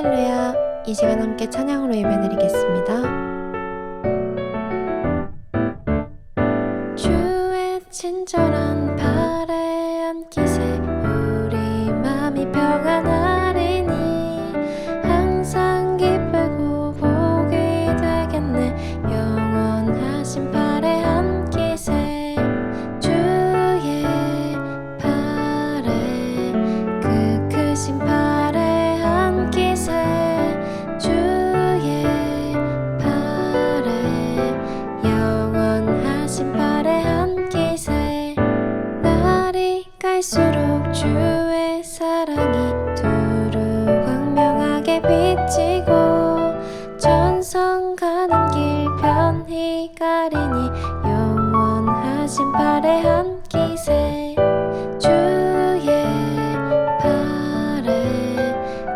할렐루야. 이 시간 함께 찬양으로 예배드리겠습니다. 주의 친절한 발에 안기세 우리 맘이 평안하리니 항상 기쁘고 복이 되겠네. 영원하신 발에 안기세 주의 발에 그 크신 발에 안기세 주의 발에 영원하신 발에 안기세 날이 갈수록 주의 사랑이 두루 광명하게 비치고 전성 가는 길 편히 가리니 영원하신 발에 안기세 주의 발에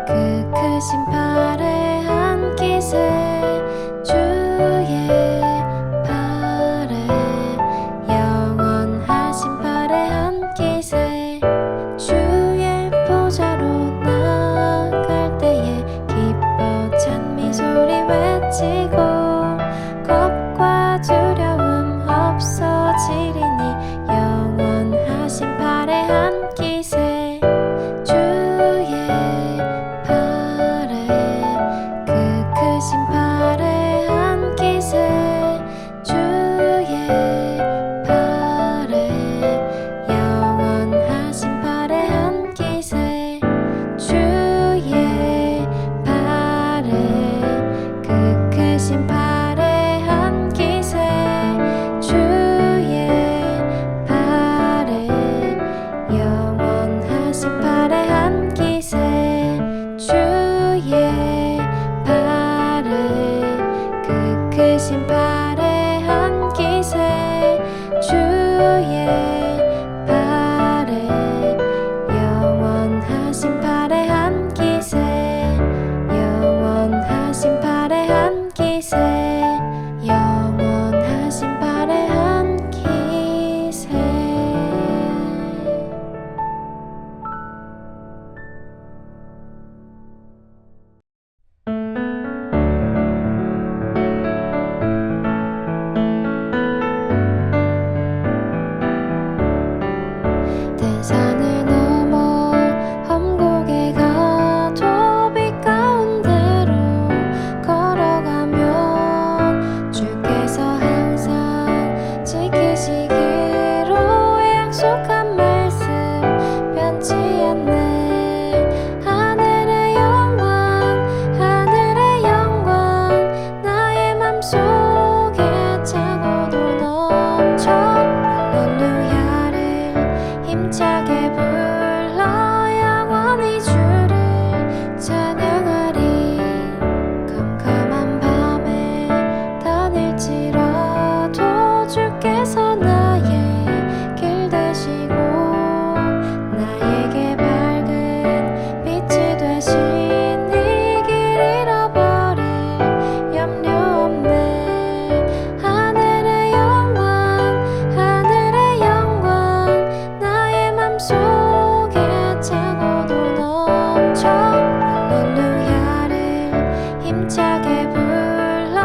그 크신 발에 안기세 주의 발에 영원하신 발에 안기세 주의 보좌로 나아갈 때에 기뻐 찬미 소리 외치고 겁과 두려움 없어지리니 영원하신 발에 안기세 주의 발에 그 크신 발에 안기세 주의 발에 영원하신 발에 안기세 주의 발에 그 크신 발에 안기세 주의 발에 영원하신 발에 안기세 주의 발에 그 크신 발에 안기세 주의 발에 영원하신 발에 안기세 영원하신 발에 안기세 영원하신 발에 안기세. 대산을 넘어 험곡에 가도 빛 가운데로 걸어가면 주께서 항상 지키시기로 약속한 말씀 변치 않네. 하늘의 영광 나의 맘속에 차고도 넘쳐 할렐루야를 힘차게 불러 영원히 주를 찬양하리. 캄캄한 밤에 다닐지라도 주께서 나의 길 되시고 나에게 밝은 빛이 되시니 길 잃어버릴 염려 없네. 하늘의 영광 나의 맘속에 차고도 넘쳐 할렐루야를 힘차게 불러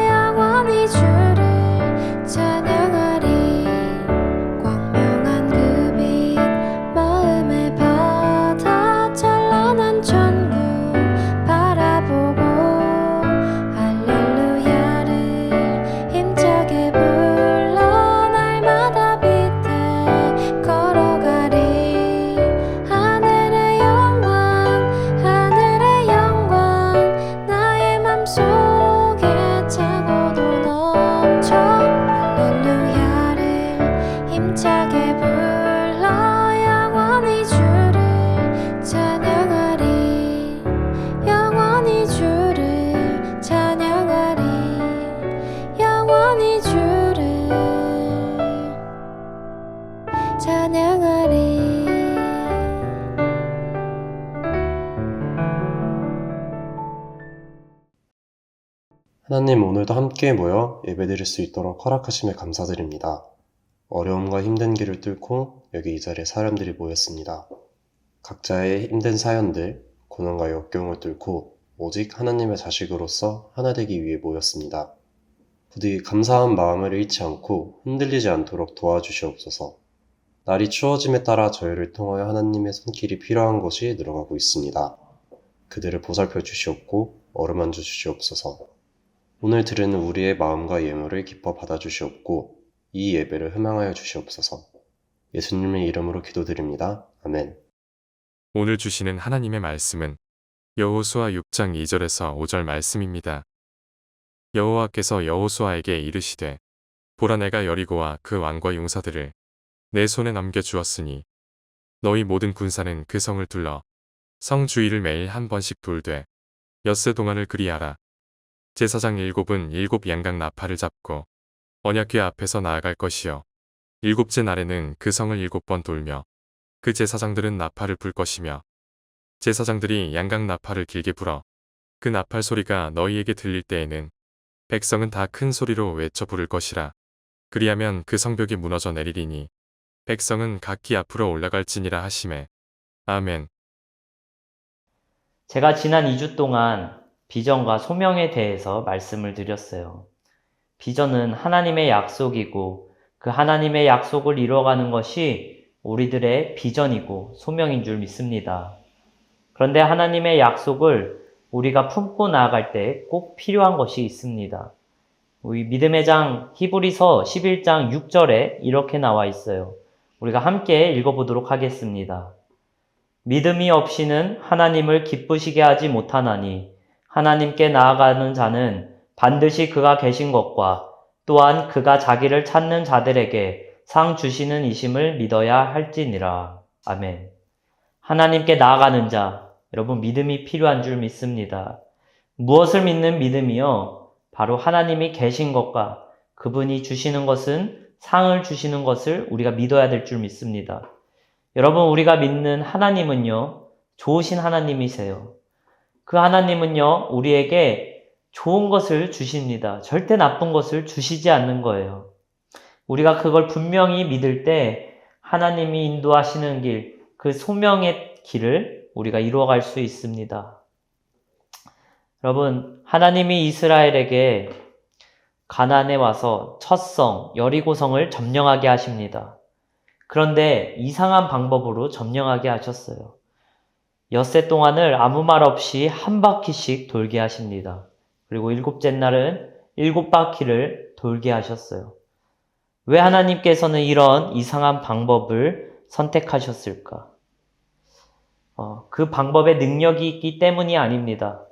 영원히 주를 찬양하리. 광명한 그 빛 마음에 받아 찬란한 천국 바라보고 할렐루야를 힘차게 불러 날마다 빛에 걸어가리. 하늘의 영광 나의 맘속에 차고도 넘쳐 할렐루야를 힘차게 불러 영원히 주를 찬양하리. 영원히 주를 찬양하리. 영원히 주를 찬양하리. 하나님, 오늘도 함께 모여 예배드릴 수 있도록 허락하심에 감사드립니다. 어려움과 힘든 길을 뚫고 여기 이 자리에 사람들이 모였습니다. 각자의 힘든 사연들, 고난과 역경을 뚫고 오직 하나님의 자식으로서 하나 되기 위해 모였습니다. 부디 감사한 마음을 잃지 않고 흔들리지 않도록 도와주시옵소서. 날이 추워짐에 따라 저희를 통하여 하나님의 손길이 필요한 것이 늘어가고 있습니다. 그들을 보살펴 주시옵고 어루만져 주시옵소서. 오늘 드리는 우리의 마음과 예물을 기뻐 받아주시옵고 이 예배를 희망하여 주시옵소서. 예수님의 이름으로 기도드립니다. 아멘. 오늘 주시는 하나님의 말씀은 여호수아 6장 2절에서 5절 말씀입니다. 여호와께서 여호수아에게 이르시되 보라 내가 여리고와 그 왕과 용사들을 내 손에 넘겨주었으니 너희 모든 군사는 그 성을 둘러 성 주위를 매일 한 번씩 돌되 엿새 동안을 그리하라. 제사장 7은 7 양각 나팔을 잡고 언약궤 앞에서 나아갈 것이요 7째 날에는 그 성을 7번 돌며 그 제사장들은 나팔을 불 것이며 제사장들이 양각 나팔을 길게 불어 그 나팔 소리가 너희에게 들릴 때에는 백성은 다 큰 소리로 외쳐 부를 것이라. 그리하면 그 성벽이 무너져 내리리니 백성은 각기 앞으로 올라갈지니라 하시매. 아멘. 제가 지난 2주 동안 비전과 소명에 대해서 말씀을 드렸어요. 비전은 하나님의 약속이고 그 하나님의 약속을 이루어가는 것이 우리들의 비전이고 소명인 줄 믿습니다. 그런데 하나님의 약속을 우리가 품고 나아갈 때 꼭 필요한 것이 있습니다. 우리 믿음의 장 히브리서 11장 6절에 이렇게 나와 있어요. 우리가 함께 읽어보도록 하겠습니다. 믿음이 없이는 하나님을 기쁘시게 하지 못하나니 하나님께 나아가는 자는 반드시 그가 계신 것과 또한 그가 자기를 찾는 자들에게 상 주시는 이심을 믿어야 할지니라. 아멘. 하나님께 나아가는 자, 여러분 믿음이 필요한 줄 믿습니다. 무엇을 믿는 믿음이요? 바로 하나님이 계신 것과 그분이 주시는 것은 상을 주시는 것을 우리가 믿어야 될 줄 믿습니다. 여러분 우리가 믿는 하나님은요, 좋으신 하나님이세요. 그 하나님은요, 우리에게 좋은 것을 주십니다. 절대 나쁜 것을 주시지 않는 거예요. 우리가 그걸 분명히 믿을 때 하나님이 인도하시는 길, 그 소명의 길을 우리가 이루어갈 수 있습니다. 여러분, 하나님이 이스라엘에게 가나안에 와서 첫 성, 여리고성을 점령하게 하십니다. 그런데 이상한 방법으로 점령하게 하셨어요. 엿새 동안을 아무 말 없이 한 바퀴씩 돌게 하십니다. 그리고 7째 날은 7바퀴를 돌게 하셨어요. 왜 하나님께서는 이런 이상한 방법을 선택하셨을까? 그 방법에 능력이 있기 때문이 아닙니다.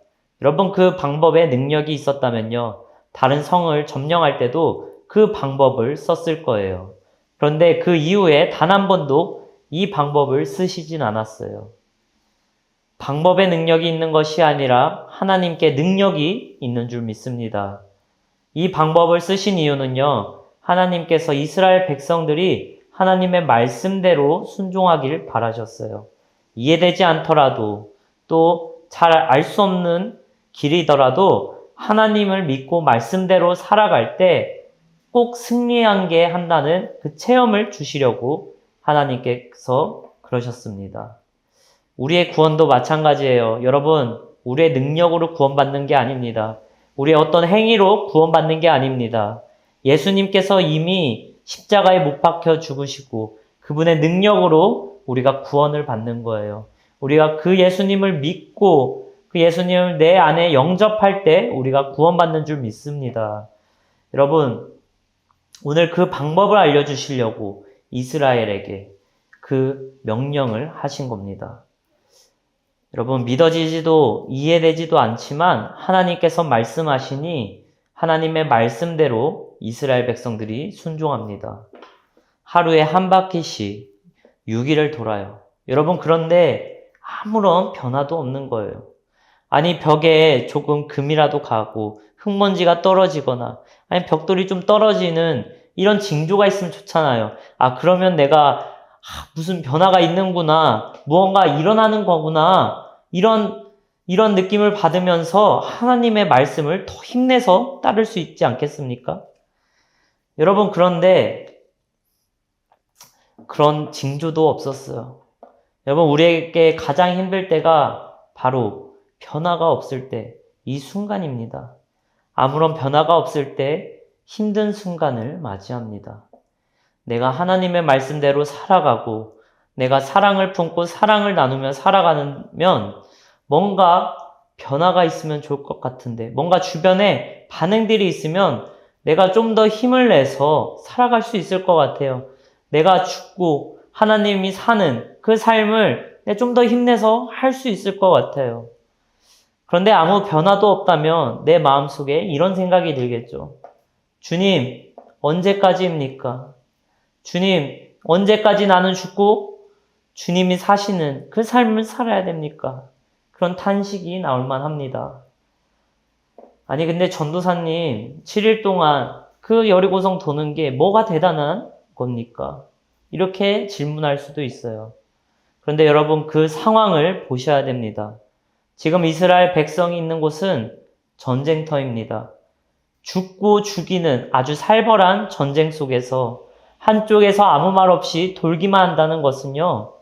여러분 그 방법에 능력이 있었다면요, 다른 성을 점령할 때도 그 방법을 썼을 거예요. 그런데 그 이후에 단 한 번도 이 방법을 쓰시진 않았어요. 방법에 능력이 있는 것이 아니라 하나님께 능력이 있는 줄 믿습니다. 이 방법을 쓰신 이유는요, 하나님께서 이스라엘 백성들이 하나님의 말씀대로 순종하길 바라셨어요. 이해되지 않더라도 또 잘 알 수 없는 길이더라도 하나님을 믿고 말씀대로 살아갈 때 꼭 승리하게 한다는 그 체험을 주시려고 하나님께서 그러셨습니다. 우리의 구원도 마찬가지예요. 여러분, 우리의 능력으로 구원받는 게 아닙니다. 우리의 어떤 행위로 구원받는 게 아닙니다. 예수님께서 이미 십자가에 못 박혀 죽으시고 그분의 능력으로 우리가 구원을 받는 거예요. 우리가 그 예수님을 믿고 그 예수님을 내 안에 영접할 때 우리가 구원받는 줄 믿습니다. 여러분, 오늘 그 방법을 알려주시려고 이스라엘에게 그 명령을 하신 겁니다. 여러분, 믿어지지도 이해되지도 않지만 하나님께서 말씀하시니 하나님의 말씀대로 이스라엘 백성들이 순종합니다. 하루에 한 바퀴씩 6일을 돌아요. 여러분, 그런데 아무런 변화도 없는 거예요. 아니, 벽에 조금 금이라도 가고 흙먼지가 떨어지거나 아니 벽돌이 좀 떨어지는 이런 징조가 있으면 좋잖아요. 그러면 내가 무슨 변화가 있는구나, 무언가 일어나는 거구나, 이런 느낌을 받으면서 하나님의 말씀을 더 힘내서 따를 수 있지 않겠습니까? 여러분, 그런데 그런 징조도 없었어요. 여러분, 우리에게 가장 힘들 때가 바로 변화가 없을 때, 이 순간입니다. 아무런 변화가 없을 때 힘든 순간을 맞이합니다. 내가 하나님의 말씀대로 살아가고 내가 사랑을 품고 사랑을 나누며 살아가면 뭔가 변화가 있으면 좋을 것 같은데, 뭔가 주변에 반응들이 있으면 내가 좀 더 힘을 내서 살아갈 수 있을 것 같아요. 내가 죽고 하나님이 사는 그 삶을 좀 더 힘내서 할 수 있을 것 같아요. 그런데 아무 변화도 없다면 내 마음속에 이런 생각이 들겠죠. 주님, 언제까지입니까? 주님, 언제까지 나는 죽고 주님이 사시는 그 삶을 살아야 됩니까? 그런 탄식이 나올 만합니다. 아니, 근데 전도사님, 7일 동안 그 여리고성 도는 게 뭐가 대단한 겁니까? 이렇게 질문할 수도 있어요. 그런데 여러분, 그 상황을 보셔야 됩니다. 지금 이스라엘 백성이 있는 곳은 전쟁터입니다. 죽고 죽이는 아주 살벌한 전쟁 속에서 한쪽에서 아무 말 없이 돌기만 한다는 것은요,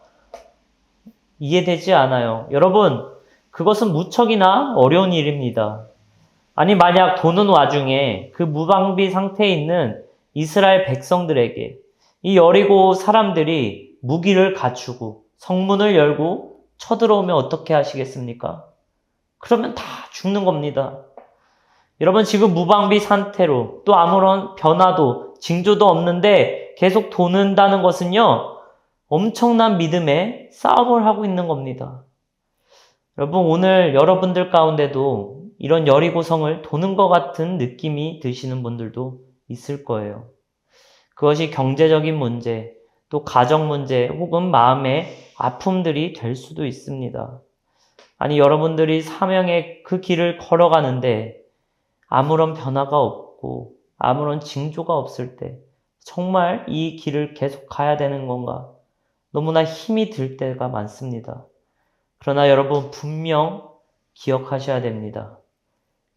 이해되지 않아요. 여러분, 그것은 무척이나 어려운 일입니다. 아니, 만약 도는 와중에 그 무방비 상태에 있는 이스라엘 백성들에게 이 여리고 사람들이 무기를 갖추고 성문을 열고 쳐들어오면 어떻게 하시겠습니까? 그러면 다 죽는 겁니다. 여러분, 지금 무방비 상태로 또 아무런 변화도 징조도 없는데 계속 도는다는 것은요, 엄청난 믿음의 싸움을 하고 있는 겁니다. 여러분, 오늘 여러분들 가운데도 이런 여리고성을 도는 것 같은 느낌이 드시는 분들도 있을 거예요. 그것이 경제적인 문제, 또 가정 문제, 혹은 마음의 아픔들이 될 수도 있습니다. 아니, 여러분들이 사명의 그 길을 걸어가는데 아무런 변화가 없고 아무런 징조가 없을 때 정말 이 길을 계속 가야 되는 건가? 너무나 힘이 들 때가 많습니다. 그러나 여러분, 분명 기억하셔야 됩니다.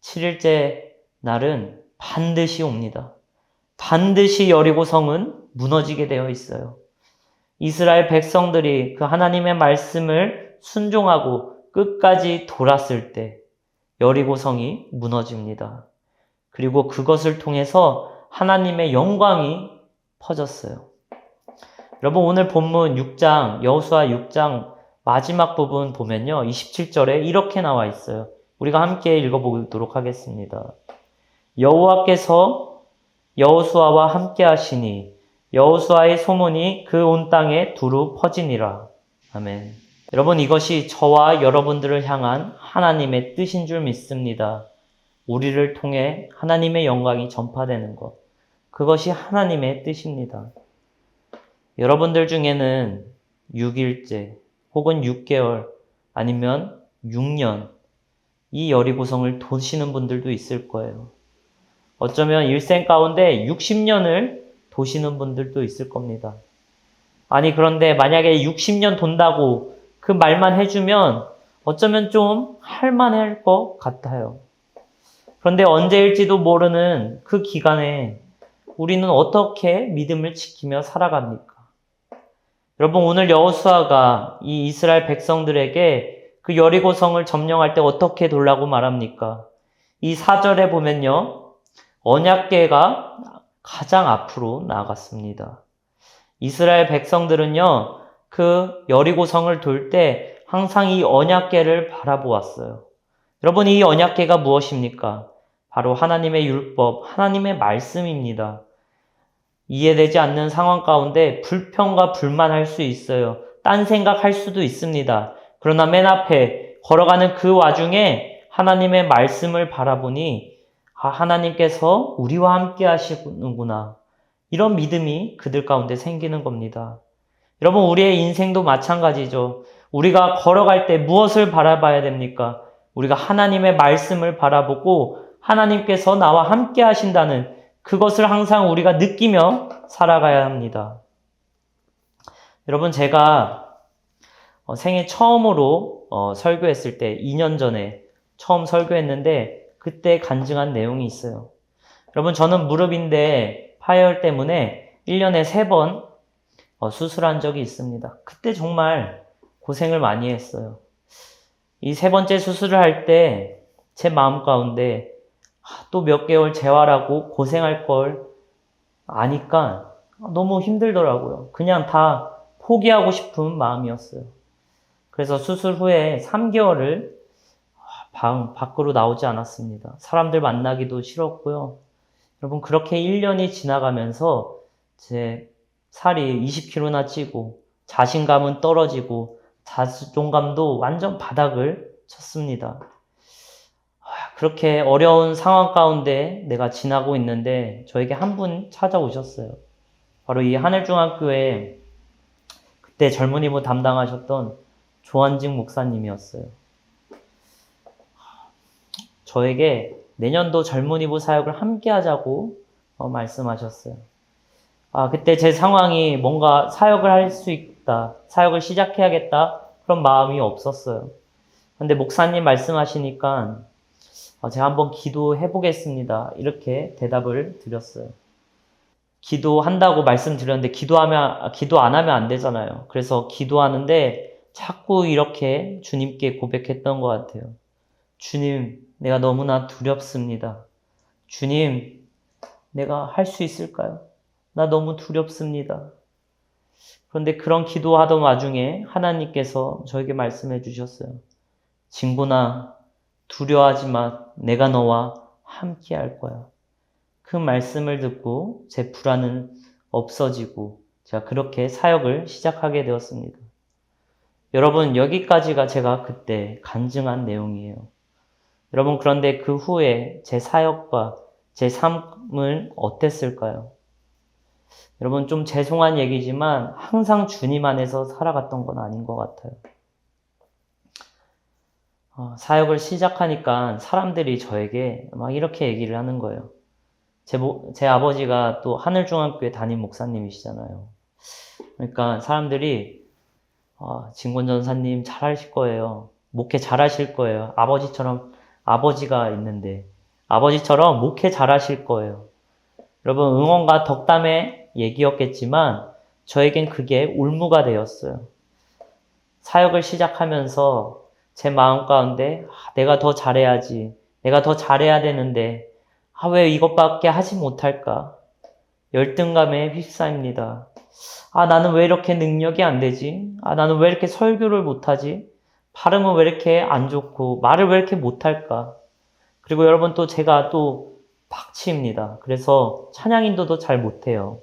7일째 날은 반드시 옵니다. 반드시 여리고성은 무너지게 되어 있어요. 이스라엘 백성들이 그 하나님의 말씀을 순종하고 끝까지 돌았을 때 여리고성이 무너집니다. 그리고 그것을 통해서 하나님의 영광이 퍼졌어요. 여러분, 오늘 본문 6장, 여호수아 6장 마지막 부분 보면요, 27절에 이렇게 나와 있어요. 우리가 함께 읽어보도록 하겠습니다. 여호와께서 여호수아와 함께 하시니 여호수아의 소문이 그 온 땅에 두루 퍼지니라. 아멘. 여러분, 이것이 저와 여러분들을 향한 하나님의 뜻인 줄 믿습니다. 우리를 통해 하나님의 영광이 전파되는 것. 그것이 하나님의 뜻입니다. 여러분들 중에는 6일째 혹은 6개월 아니면 6년 이 여리고성을 도시는 분들도 있을 거예요. 어쩌면 일생 가운데 60년을 도시는 분들도 있을 겁니다. 아니, 그런데 만약에 60년 돈다고 그 말만 해주면 어쩌면 좀 할만할 것 같아요. 그런데 언제일지도 모르는 그 기간에 우리는 어떻게 믿음을 지키며 살아갑니까? 여러분, 오늘 여호수아가 이 이스라엘 백성들에게 그 여리고성을 점령할 때 어떻게 돌라고 말합니까? 이 4절에 보면요, 언약궤가 가장 앞으로 나갔습니다. 이스라엘 백성들은요, 그 여리고성을 돌 때 항상 이 언약궤를 바라보았어요. 여러분, 이 언약궤가 무엇입니까? 바로 하나님의 율법, 하나님의 말씀입니다. 이해되지 않는 상황 가운데 불평과 불만할 수 있어요. 딴 생각할 수도 있습니다. 그러나 맨 앞에 걸어가는 그 와중에 하나님의 말씀을 바라보니 하나님께서 우리와 함께 하시는구나. 이런 믿음이 그들 가운데 생기는 겁니다. 여러분, 우리의 인생도 마찬가지죠. 우리가 걸어갈 때 무엇을 바라봐야 됩니까? 우리가 하나님의 말씀을 바라보고 하나님께서 나와 함께 하신다는 그것을 항상 우리가 느끼며 살아가야 합니다. 여러분, 제가 생애 처음으로 설교했을 때 2년 전에 처음 설교했는데 그때 간증한 내용이 있어요. 여러분, 저는 무릎인데 파열 때문에 1년에 3번 수술한 적이 있습니다. 그때 정말 고생을 많이 했어요. 이 세 번째 수술을 할 때 제 마음 가운데 또 몇 개월 재활하고 고생할 걸 아니까 너무 힘들더라고요. 그냥 다 포기하고 싶은 마음이었어요. 그래서 수술 후에 3개월을 방 밖으로 나오지 않았습니다. 사람들 만나기도 싫었고요. 여러분, 그렇게 1년이 지나가면서 제 살이 20kg나 찌고 자신감은 떨어지고 자존감도 완전 바닥을 쳤습니다. 그렇게 어려운 상황 가운데 내가 지나고 있는데 저에게 한 분 찾아오셨어요. 바로 이 하늘중학교에 그때 젊은이부 담당하셨던 조한직 목사님이었어요. 저에게 내년도 젊은이부 사역을 함께 하자고 말씀하셨어요. 그때 제 상황이 뭔가 사역을 할 수 있다, 사역을 시작해야겠다, 그런 마음이 없었어요. 근데 목사님 말씀하시니까 제가 한번 기도해 보겠습니다. 이렇게 대답을 드렸어요. 기도한다고 말씀드렸는데 기도 안 하면 안 되잖아요. 그래서 기도하는데 자꾸 이렇게 주님께 고백했던 것 같아요. 주님, 내가 너무나 두렵습니다. 주님, 내가 할 수 있을까요? 나 너무 두렵습니다. 그런데 그런 기도하던 와중에 하나님께서 저에게 말씀해 주셨어요. 진구나, 두려워하지 마. 내가 너와 함께 할 거야. 그 말씀을 듣고 제 불안은 없어지고 제가 그렇게 사역을 시작하게 되었습니다. 여러분, 여기까지가 제가 그때 간증한 내용이에요. 여러분, 그런데 그 후에 제 사역과 제 삶은 어땠을까요? 여러분, 좀 죄송한 얘기지만 항상 주님 안에서 살아갔던 건 아닌 것 같아요. 사역을 시작하니까 사람들이 저에게 막 이렇게 얘기를 하는 거예요. 제 아버지가 또 하늘중학교에 담임 목사님이시잖아요. 그러니까 사람들이 진권 전사님 잘하실 거예요. 목회 잘하실 거예요. 아버지처럼 아버지가 있는데 아버지처럼 목회 잘하실 거예요. 여러분, 응원과 덕담의 얘기였겠지만 저에겐 그게 울무가 되었어요. 사역을 시작하면서 제 마음 가운데 내가 더 잘해야지, 내가 더 잘해야 되는데 왜 이것밖에 하지 못할까? 열등감에 휩싸입니다. 나는 왜 이렇게 능력이 안 되지? 나는 왜 이렇게 설교를 못하지? 발음은 왜 이렇게 안 좋고 말을 왜 이렇게 못할까? 그리고 여러분, 또 제가 또 박치입니다. 그래서 찬양 인도도 잘 못해요.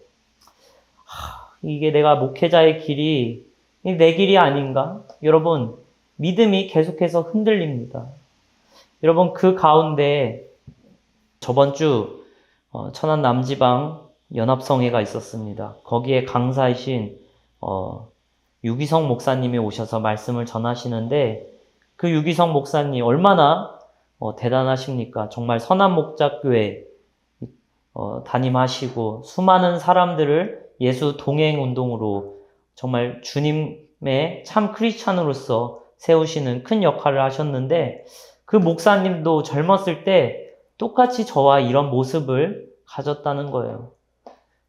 이게 내가 목회자의 길이 내 길이 아닌가? 여러분, 믿음이 계속해서 흔들립니다. 여러분, 그 가운데 저번 주 천안 남지방 연합성회가 있었습니다. 거기에 강사이신 유기성 목사님이 오셔서 말씀을 전하시는데 그 유기성 목사님 얼마나 대단하십니까? 정말 선한목자교회 담임하시고 수많은 사람들을 예수 동행 운동으로 정말 주님의 참 크리스찬으로서 세우시는 큰 역할을 하셨는데 그 목사님도 젊었을 때 똑같이 저와 이런 모습을 가졌다는 거예요.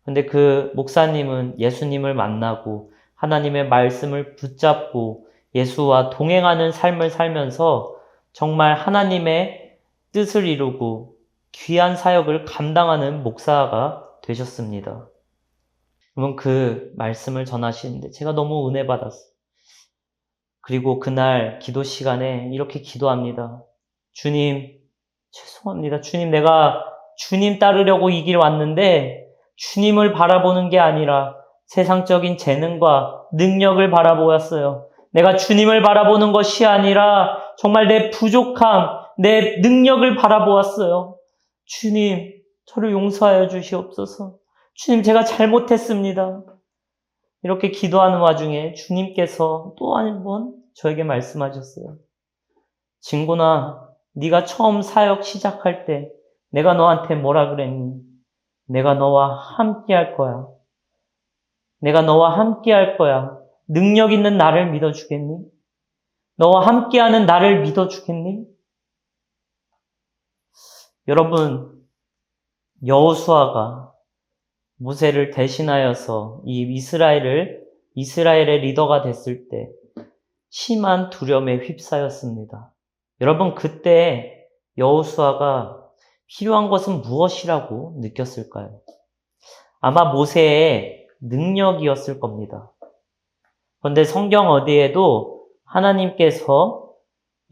근데 그 목사님은 예수님을 만나고 하나님의 말씀을 붙잡고 예수와 동행하는 삶을 살면서 정말 하나님의 뜻을 이루고 귀한 사역을 감당하는 목사가 되셨습니다. 그러면 그 말씀을 전하시는데 제가 너무 은혜 받았어요. 그리고 그날 기도 시간에 이렇게 기도합니다. 주님, 죄송합니다. 주님, 내가 주님 따르려고 이 길 왔는데 주님을 바라보는 게 아니라 세상적인 재능과 능력을 바라보았어요. 내가 주님을 바라보는 것이 아니라 정말 내 부족함, 내 능력을 바라보았어요. 주님, 저를 용서하여 주시옵소서. 주님, 제가 잘못했습니다. 이렇게 기도하는 와중에 주님께서 또 한 번 저에게 말씀하셨어요. 진구나, 네가 처음 사역 시작할 때 내가 너한테 뭐라 그랬니? 내가 너와 함께 할 거야. 내가 너와 함께 할 거야. 능력 있는 나를 믿어주겠니? 너와 함께하는 나를 믿어주겠니? 여러분, 여호수아가 모세를 대신하여서 이 이스라엘의 리더가 됐을 때 심한 두려움에 휩싸였습니다. 여러분, 그때 여호수아가 필요한 것은 무엇이라고 느꼈을까요? 아마 모세의 능력이었을 겁니다. 그런데 성경 어디에도 하나님께서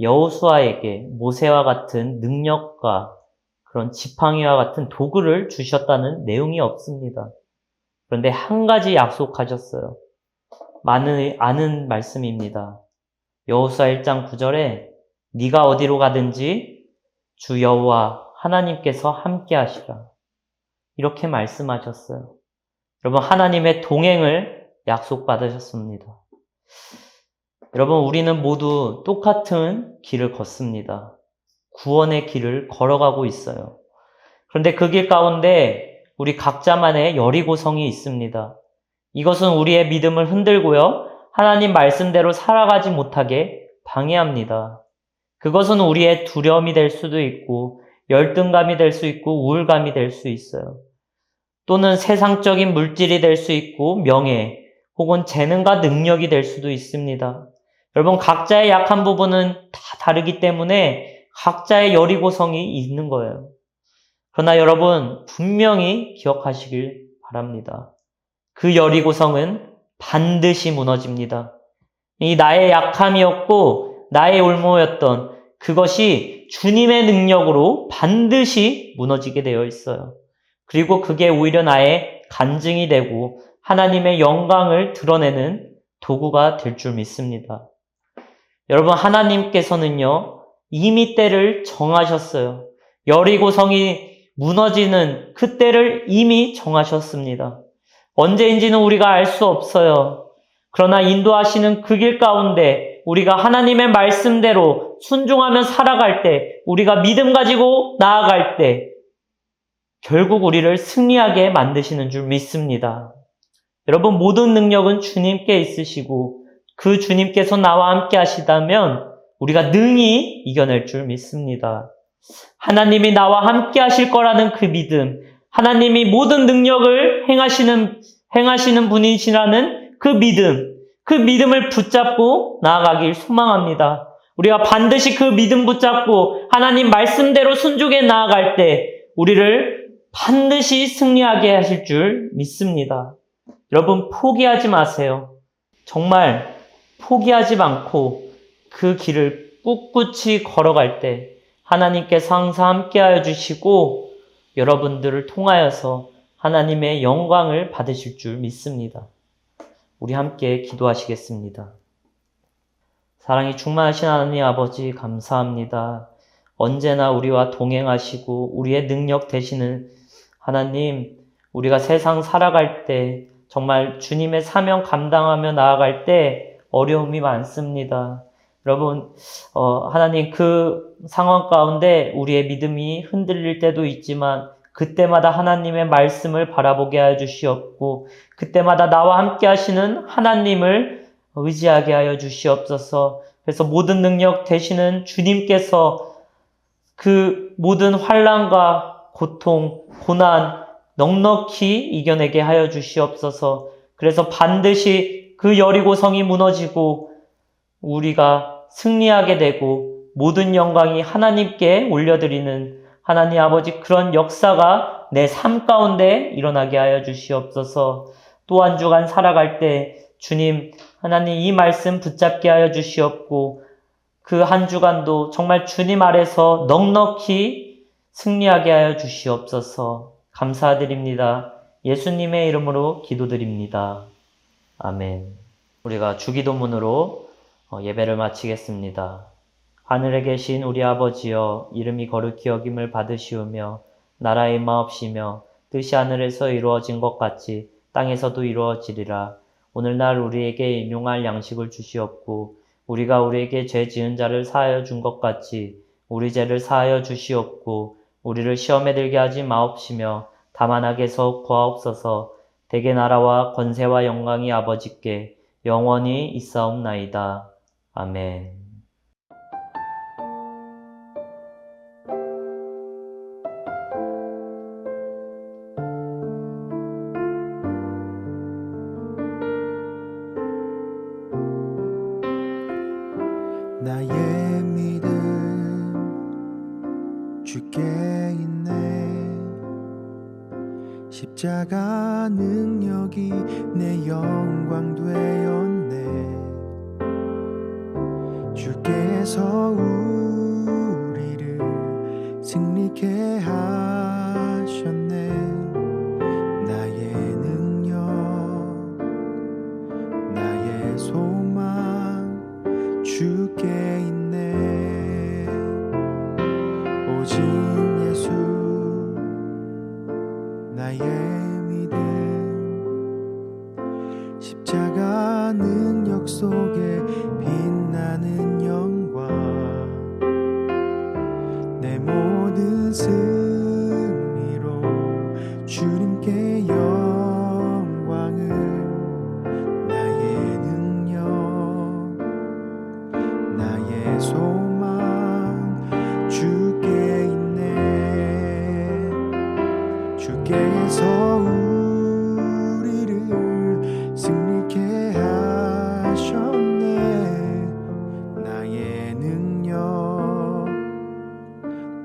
여호수아에게 모세와 같은 능력과 그런 지팡이와 같은 도구를 주셨다는 내용이 없습니다. 그런데 한 가지 약속하셨어요. 아는 말씀입니다. 여호수아 1장 9절에 네가 어디로 가든지 주 여호와 하나님께서 함께 하시라. 이렇게 말씀하셨어요. 여러분, 하나님의 동행을 약속받으셨습니다. 여러분, 우리는 모두 똑같은 길을 걷습니다. 구원의 길을 걸어가고 있어요. 그런데 그 길 가운데 우리 각자만의 여리고성이 있습니다. 이것은 우리의 믿음을 흔들고요. 하나님 말씀대로 살아가지 못하게 방해합니다. 그것은 우리의 두려움이 될 수도 있고 열등감이 될 수 있고 우울감이 될 수 있어요. 또는 세상적인 물질이 될 수 있고 명예 혹은 재능과 능력이 될 수도 있습니다. 여러분, 각자의 약한 부분은 다 다르기 때문에 각자의 여리고성이 있는 거예요. 그러나 여러분, 분명히 기억하시길 바랍니다. 그 여리고성은 반드시 무너집니다. 이 나의 약함이었고 나의 올무였던 그것이 주님의 능력으로 반드시 무너지게 되어 있어요. 그리고 그게 오히려 나의 간증이 되고 하나님의 영광을 드러내는 도구가 될 줄 믿습니다. 여러분, 하나님께서는요, 이미 때를 정하셨어요. 여리고성이 무너지는 그 때를 이미 정하셨습니다. 언제인지는 우리가 알 수 없어요. 그러나 인도하시는 그 길 가운데 우리가 하나님의 말씀대로 순종하며 살아갈 때, 우리가 믿음 가지고 나아갈 때 결국 우리를 승리하게 만드시는 줄 믿습니다. 여러분, 모든 능력은 주님께 있으시고 그 주님께서 나와 함께 하시다면 우리가 능히 이겨낼 줄 믿습니다. 하나님이 나와 함께 하실 거라는 그 믿음, 하나님이 모든 능력을 행하시는 분이시라는 그 믿음을 붙잡고 나아가길 소망합니다. 우리가 반드시 그 믿음 붙잡고 하나님 말씀대로 순종해 나아갈 때 우리를 반드시 승리하게 하실 줄 믿습니다. 여러분, 포기하지 마세요. 정말 포기하지 않고 그 길을 꿋꿋이 걸어갈 때 하나님께서 항상 함께하여 주시고 여러분들을 통하여서 하나님의 영광을 받으실 줄 믿습니다. 우리 함께 기도하시겠습니다. 사랑이 충만하신 하나님 아버지, 감사합니다. 언제나 우리와 동행하시고 우리의 능력 되시는 하나님, 우리가 세상 살아갈 때 정말 주님의 사명 감당하며 나아갈 때 어려움이 많습니다. 여러분, 하나님, 그 상황 가운데 우리의 믿음이 흔들릴 때도 있지만 그때마다 하나님의 말씀을 바라보게 하여 주시옵고 그때마다 나와 함께 하시는 하나님을 의지하게 하여 주시옵소서. 그래서 모든 능력 되시는 주님께서 그 모든 환난과 고통, 고난 넉넉히 이겨내게 하여 주시옵소서. 그래서 반드시 그 여리고성이 무너지고 우리가 승리하게 되고 모든 영광이 하나님께 올려드리는 하나님 아버지, 그런 역사가 내 삶 가운데 일어나게 하여 주시옵소서. 또 한 주간 살아갈 때 주님, 하나님 이 말씀 붙잡게 하여 주시옵고 그 한 주간도 정말 주님 아래서 넉넉히 승리하게 하여 주시옵소서. 감사드립니다. 예수님의 이름으로 기도드립니다. 아멘. 우리가 주기도문으로 예배를 마치겠습니다. 하늘에 계신 우리 아버지여, 이름이 거룩히 여김을 받으시오며 나라의 마옵시며 뜻이 하늘에서 이루어진 것 같이 땅에서도 이루어지리라. 오늘날 우리에게 일용할 양식을 주시옵고 우리가 우리에게 죄 지은 자를 사하여 준 것 같이 우리 죄를 사하여 주시옵고 우리를 시험에 들게 하지 마옵시며 다만 악에서 구하옵소서. 대개 나라와 권세와 영광이 아버지께 영원히 있사옵나이다. 아멘. 믿음 주께 있네. 십자가 능력이 내 영광 되었네. 주께서 우리를 승리케 하셨네. 나의 능력, 나의 소망 주께 있네. 오직 예수 나의 믿음. 십자가 능력 속에 빛나는 영광. 내 모든 승리로 주님께 영광을. 나의 능력, 나의 소망 주께 있네. 주께서 우리를 승리케 하셨네. 나의 능력,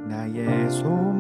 나의 소망